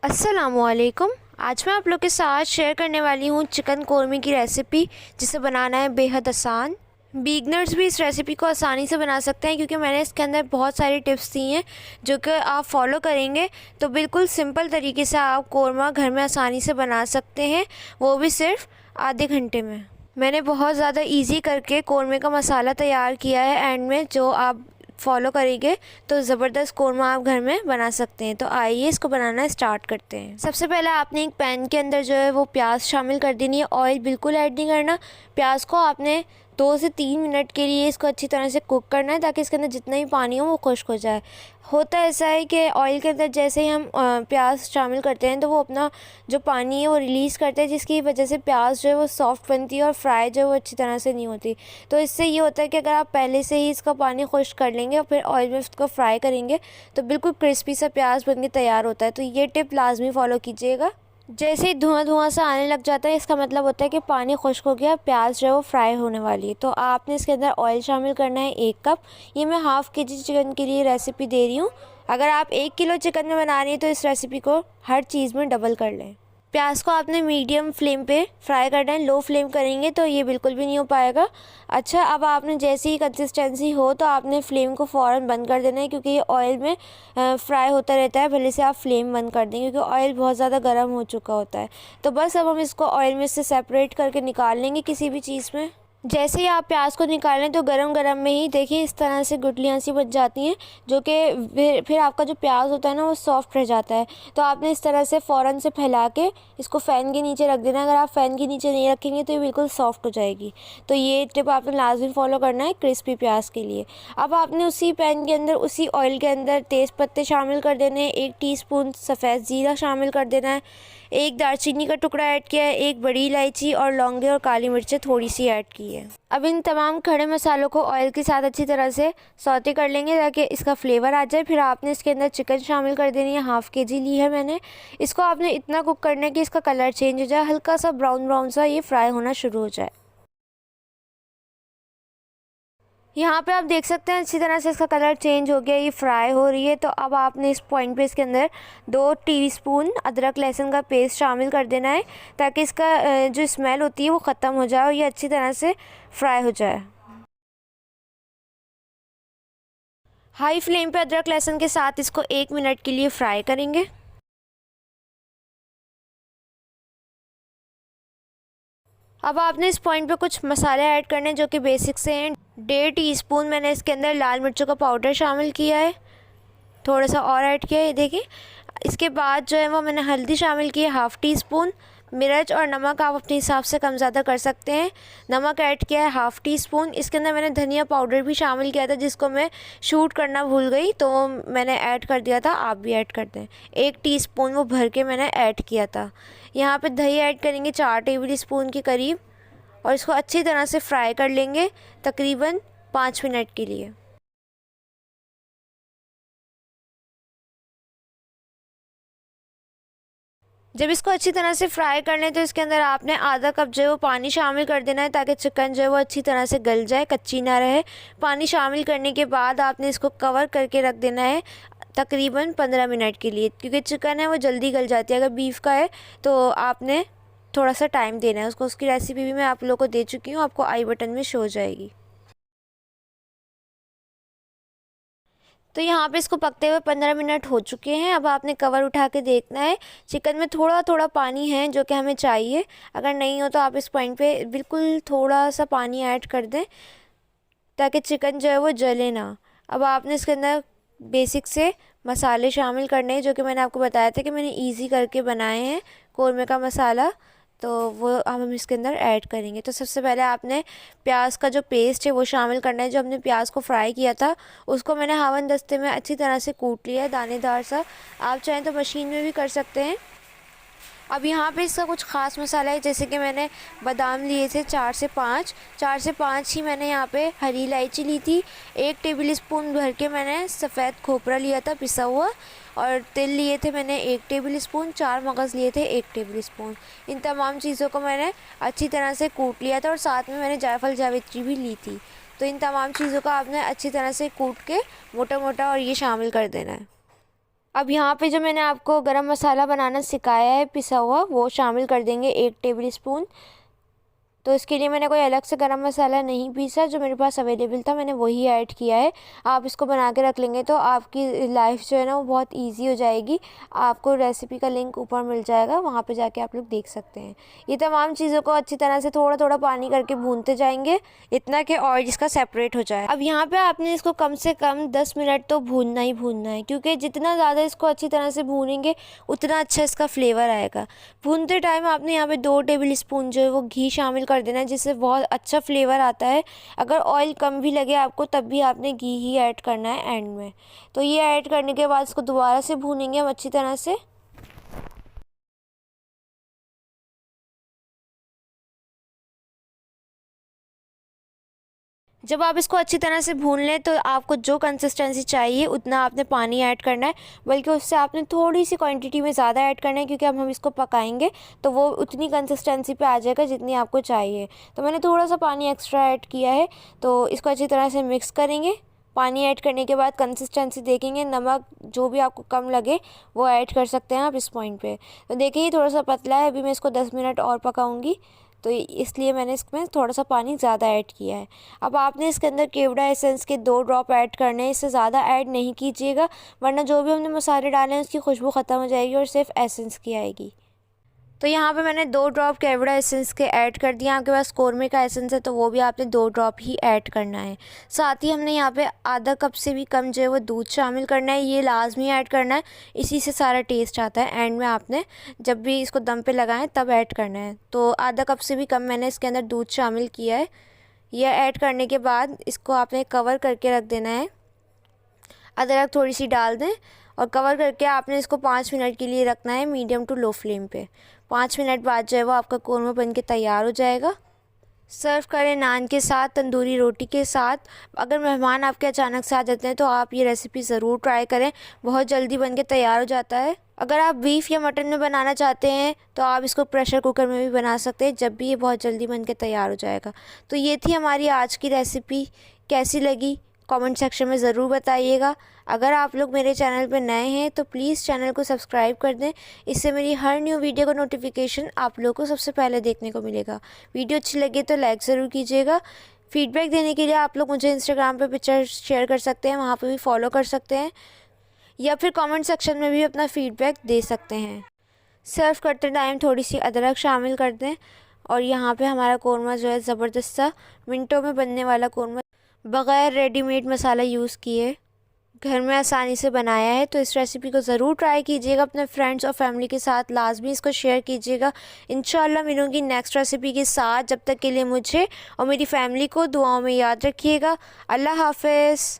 अस्सलामुअलैकुम। आज मैं आप लोग के साथ शेयर करने वाली हूँ चिकन कौरमे की रेसिपी, जिसे बनाना है बेहद आसान। बिगनर्स भी इस रेसिपी को आसानी से बना सकते हैं, क्योंकि मैंने इसके अंदर बहुत सारी टिप्स दी हैं जो कि आप फॉलो करेंगे तो बिल्कुल सिंपल तरीके से आप कौरमा घर में आसानी से बना सकते हैं, वो भी सिर्फ आधे घंटे में। मैंने बहुत ज़्यादा इजी करके कौरमे का मसाला तैयार किया है एंड में, जो आप फॉलो करेंगे तो ज़बरदस्त कौरमा आप घर में बना सकते हैं। तो आइए इसको बनाना स्टार्ट करते हैं। सबसे पहले आपने एक पैन के अंदर जो है वो प्याज शामिल कर देनी है। ऑयल बिल्कुल ऐड नहीं करना। प्याज को आपने 2 से 3 मिनट के लिए इसको अच्छी तरह से कुक करना है, ताकि इसके अंदर जितना भी पानी हो वो खुश्क हो जाए। होता ऐसा है कि ऑयल के अंदर जैसे ही हम प्याज शामिल करते हैं तो वो अपना जो पानी है वो रिलीज़ करते हैं, जिसकी वजह से प्याज जो है वो सॉफ्ट बनती है और फ्राई जो है वो अच्छी तरह से नहीं होती। तो इससे ये होता है कि अगर आप पहले से ही इसका पानी खुश्क कर लेंगे और फिर ऑयल में उसको फ्राई करेंगे तो बिल्कुल क्रिस्पी सा प्याज बनके तैयार होता है। तो ये टिप लाजमी फ़ॉलो कीजिएगा। जैसे ही धुआं धुआं सा आने लग जाता है, इसका मतलब होता है कि पानी खुश्क हो गया, प्याज जो है वो फ्राई होने वाली है। तो आपने इसके अंदर ऑयल शामिल करना है 1 कप। ये मैं हाफ़ केजी चिकन के लिए रेसिपी दे रही हूँ। अगर आप 1 किलो चिकन में बना रही हैं तो इस रेसिपी को हर चीज़ में डबल कर लें। प्याज को आपने मीडियम फ्लेम पे फ्राई करना है। लो फ्लेम करेंगे तो ये बिल्कुल भी नहीं हो पाएगा। अच्छा, अब आपने जैसी ही कंसिस्टेंसी हो तो आपने फ्लेम को फ़ौरन बंद कर देना है, क्योंकि ये ऑयल में फ्राई होता रहता है। पहले से आप फ्लेम बंद कर देंगे, क्योंकि ऑयल बहुत ज़्यादा गर्म हो चुका होता है। तो बस अब हम इसको ऑयल में से सेपरेट करके निकाल लेंगे किसी भी चीज़ में। जैसे ही आप प्याज को निकालें तो गरम गरम में ही देखिए इस तरह से गुठलियाँ सी बच जाती हैं, जो कि फिर आपका जो प्याज होता है ना वो सॉफ्ट रह जाता है। तो आपने इस तरह से फ़ौरन से फैला के इसको फ़ैन के नीचे रख देना। अगर आप फ़ैन के नीचे नहीं रखेंगे तो ये बिल्कुल सॉफ्ट हो जाएगी। तो ये टिप आपने लाजमी फ़ॉलो करना है क्रिस्पी प्याज के लिए। अब आपने उसी पैन के अंदर, उसी ऑयल के अंदर तेज़ पत्ते शामिल कर देने हैं। 1 टीस्पून सफ़ेद ज़ीरा शामिल कर देना है। 1 दालचीनी का टुकड़ा ऐड किया है। 1 बड़ी इलायची और लौंगे और काली मिर्चें थोड़ी सी ऐड की है। अब इन तमाम खड़े मसालों को ऑयल के साथ अच्छी तरह से सौते कर लेंगे, ताकि इसका फ्लेवर आ जाए। फिर आपने इसके अंदर चिकन शामिल कर देनी है। हाफ़ केजी ली है मैंने। इसको आपने इतना कुक करना है कि इसका कलर चेंज हो जाए, हल्का सा ब्राउन ब्राउन सा ये फ्राई होना शुरू हो जाए। यहाँ पे आप देख सकते हैं अच्छी तरह से इसका कलर चेंज हो गया, ये फ्राई हो रही है। तो अब आपने इस पॉइंट पे इसके अंदर 2 टीस्पून अदरक लहसुन का पेस्ट शामिल कर देना है, ताकि इसका जो स्मेल होती है वो ख़त्म हो जाए और ये अच्छी तरह से फ्राई हो जाए। हाई फ्लेम पे अदरक लहसुन के साथ इसको 1 मिनट के लिए फ्राई करेंगे। अब आपने इस पॉइंट पे कुछ मसाले ऐड करने हैं जो कि बेसिक से हैं। 1.5 टीस्पून मैंने इसके अंदर लाल मिर्चों का पाउडर शामिल किया है। थोड़ा सा और ऐड किया है, देखिए। इसके बाद जो है वो मैंने हल्दी शामिल की है 1/2 टीस्पून। मिर्च और नमक आप अपने हिसाब से कम ज़्यादा कर सकते हैं। नमक ऐड किया है 1/2 टीस्पून। इसके अंदर मैंने धनिया पाउडर भी शामिल किया था, जिसको मैं शूट करना भूल गई, तो वो मैंने ऐड कर दिया था, आप भी ऐड कर दें। 1 टीस्पून वो भर के मैंने ऐड किया था। यहाँ पे दही ऐड करेंगे 4 टेबल स्पून के करीब, और इसको अच्छी तरह से फ्राई कर लेंगे तकरीबन 5 मिनट के लिए। जब इसको अच्छी तरह से फ्राई कर लें तो इसके अंदर आपने आधा कप जो है वो पानी शामिल कर देना है, ताकि चिकन जो है वो अच्छी तरह से गल जाए, कच्ची ना रहे। पानी शामिल करने के बाद आपने इसको कवर करके रख देना है तकरीबन 15 मिनट के लिए, क्योंकि चिकन है वो जल्दी गल जाती है। अगर बीफ का है तो आपने थोड़ा सा टाइम देना है उसको। उसकी रेसिपी भी मैं आप लोगों को दे चुकी हूँ, आपको आई बटन में शो हो जाएगी। तो यहाँ पे इसको पकते हुए 15 मिनट हो चुके हैं। अब आपने कवर उठा के देखना है, चिकन में थोड़ा थोड़ा पानी है जो कि हमें चाहिए। अगर नहीं हो तो आप इस पॉइंट पे बिल्कुल थोड़ा सा पानी ऐड कर दें, ताकि चिकन जो है वो जले ना। अब आपने इसके अंदर बेसिक से मसाले शामिल करने हैं, जो कि मैंने आपको बताया था कि मैंने ईज़ी करके बनाए हैं कौरमे का मसाला। तो वो अब हम इसके अंदर ऐड करेंगे। तो सबसे पहले आपने प्याज का जो पेस्ट है वो शामिल करना है। जो हमने प्याज को फ्राई किया था उसको मैंने हावन दस्ते में अच्छी तरह से कूट लिया है, दानेदार सा। आप चाहें तो मशीन में भी कर सकते हैं। अब यहाँ पे इसका कुछ ख़ास मसाला है, जैसे कि मैंने बादाम लिए थे 4 से 5 ही मैंने यहाँ पे हरी इलायची ली थी। 1 टेबल स्पून भर के मैंने सफ़ेद खोपरा लिया था पिसा हुआ, और तिल लिए थे मैंने 1 टेबल स्पून। 4 मगज़ लिए थे 1 टेबल स्पून। इन तमाम चीज़ों को मैंने अच्छी तरह से कूट लिया था, और साथ में मैंने जायफल जावित्री भी ली थी। तो इन तमाम चीज़ों को आपने अच्छी तरह से कूट के मोटा मोटा और ये शामिल कर देना है। अब यहाँ पे जो मैंने आपको गरम मसाला बनाना सिखाया है पिसा हुआ, वो शामिल कर देंगे 1 टेबल स्पून। तो इसके लिए मैंने कोई अलग से गरम मसाला नहीं पीसा, जो मेरे पास अवेलेबल था मैंने वही ऐड किया है। आप इसको बना के रख लेंगे तो आपकी लाइफ जो है ना वो बहुत इजी हो जाएगी। आपको रेसिपी का लिंक ऊपर मिल जाएगा, वहाँ पे जाके आप लोग देख सकते हैं। ये तमाम चीज़ों को अच्छी तरह से थोड़ा थोड़ा पानी करके भूनते जाएंगे, इतना कि ऑयल इसका सेपरेट हो जाए। अब यहाँ पर आपने इसको कम से कम 10 मिनट तो भूनना ही भूनना है, क्योंकि जितना ज़्यादा इसको अच्छी तरह से भूनेंगे उतना अच्छा इसका फ्लेवर आएगा। भूनते टाइम आपने यहाँ पे 2 टेबल स्पून जो है वो घी शामिल कर देना है, जिससे बहुत अच्छा फ्लेवर आता है। अगर ऑयल कम भी लगे आपको तब भी आपने घी ही ऐड करना है एंड में। तो ये ऐड करने के बाद इसको दोबारा से भूनेंगे हम अच्छी तरह से। जब आप इसको अच्छी तरह से भून लें तो आपको जो कंसिस्टेंसी चाहिए उतना आपने पानी ऐड करना है, बल्कि उससे आपने थोड़ी सी क्वांटिटी में ज़्यादा ऐड करना है, क्योंकि अब हम इसको पकाएंगे तो वो उतनी कंसिस्टेंसी पे आ जाएगा जितनी आपको चाहिए। तो मैंने थोड़ा सा पानी एक्स्ट्रा ऐड किया है। तो इसको अच्छी तरह से मिक्स करेंगे। पानी ऐड करने के बाद कंसिस्टेंसी देखेंगे, नमक जो भी आपको कम लगे वो ऐड कर सकते हैं आप इस पॉइंट पे। तो देखिए थोड़ा सा पतला है, अभी मैं इसको 10 मिनट और पकाऊंगी, तो इसलिए मैंने इसमें थोड़ा सा पानी ज़्यादा ऐड किया है। अब आपने इसके अंदर केवड़ा एसेंस के 2 ड्रॉप ऐड करने हैं, इससे ज़्यादा ऐड नहीं कीजिएगा, वरना जो भी हमने मसाले डाले हैं उसकी खुशबू ख़त्म हो जाएगी और सिर्फ एसेंस की आएगी। तो यहाँ पे मैंने 2 ड्रॉप केवड़ा एसेंस के ऐड कर दिया। आपके पास कौरमे का एसेंस है तो वो भी आपने 2 ड्रॉप ही ऐड करना है। साथ ही हमने यहाँ पे आधा कप से भी कम जो है वो दूध शामिल करना है, ये लाजमी ऐड करना है, इसी से सारा टेस्ट आता है। एंड में आपने जब भी इसको दम पे लगाएं तब ऐड करना है। तो आधा कप से भी कम मैंने इसके अंदर दूध शामिल किया है। यह ऐड करने के बाद इसको आपने कवर करके रख देना है। अदरक थोड़ी सी डाल दें और कवर करके आपने इसको 5 मिनट के लिए रखना है मीडियम टू लो फ्लेम पे। 5 मिनट बाद जो है वो आपका कौरमा बन के तैयार हो जाएगा। सर्व करें नान के साथ, तंदूरी रोटी के साथ। अगर मेहमान आपके अचानक से आ जाते हैं तो आप ये रेसिपी ज़रूर ट्राई करें, बहुत जल्दी बन के तैयार हो जाता है। अगर आप बीफ या मटन में बनाना चाहते हैं तो आप इसको प्रेशर कुकर में भी बना सकते हैं, जब भी ये बहुत जल्दी बन के तैयार हो जाएगा। तो ये थी हमारी आज की रेसिपी। कैसी लगी कमेंट सेक्शन में ज़रूर बताइएगा। अगर आप लोग मेरे चैनल पर नए हैं तो प्लीज़ चैनल को सब्सक्राइब कर दें, इससे मेरी हर न्यू वीडियो का नोटिफिकेशन आप लोगों को सबसे पहले देखने को मिलेगा। वीडियो अच्छी लगे तो लाइक ज़रूर कीजिएगा। फीडबैक देने के लिए आप लोग मुझे इंस्टाग्राम पे पिक्चर शेयर कर सकते हैं, वहाँ पे भी फॉलो कर सकते हैं, या फिर कमेंट सेक्शन में भी अपना फीडबैक दे सकते हैं। सर्व करते टाइम थोड़ी सी अदरक शामिल कर दें। और यहाँ पे हमारा कौरमा जो है ज़बरदस्त सा मिनटों में बनने वाला कौरमा, बग़ैर रेडीमेड मसाला यूज़ किए घर में आसानी से बनाया है। तो इस रेसिपी को ज़रूर ट्राई कीजिएगा, अपने फ्रेंड्स और फैमिली के साथ लाजमी इसको शेयर कीजिएगा। इंशाल्लाह मिलूँगी नेक्स्ट रेसिपी के साथ। जब तक के लिए मुझे और मेरी फैमिली को दुआओं में याद रखिएगा। अल्लाह हाफ़िज़।